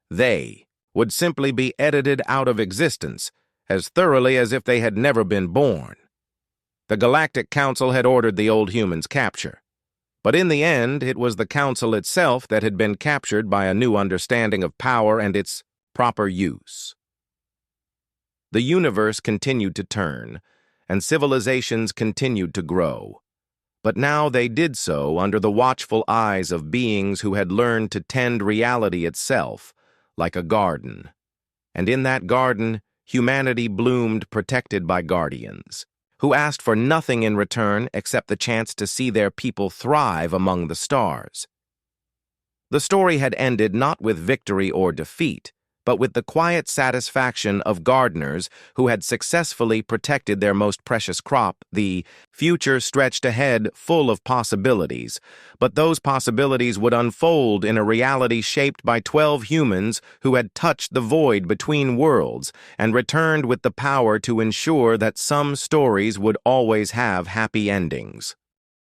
They would simply be edited out of existence as thoroughly as if they had never been born. The Galactic Council had ordered the old humans' capture. But in the end, it was the Council itself that had been captured by a new understanding of power and its proper use. The universe continued to turn, and civilizations continued to grow. But now they did so under the watchful eyes of beings who had learned to tend reality itself, like a garden. And in that garden, humanity bloomed protected by guardians, who asked for nothing in return except the chance to see their people thrive among the stars. The story had ended not with victory or defeat, but with the quiet satisfaction of gardeners who had successfully protected their most precious crop. The future stretched ahead full of possibilities, but those possibilities would unfold in a reality shaped by 12 humans who had touched the void between worlds and returned with the power to ensure that some stories would always have happy endings.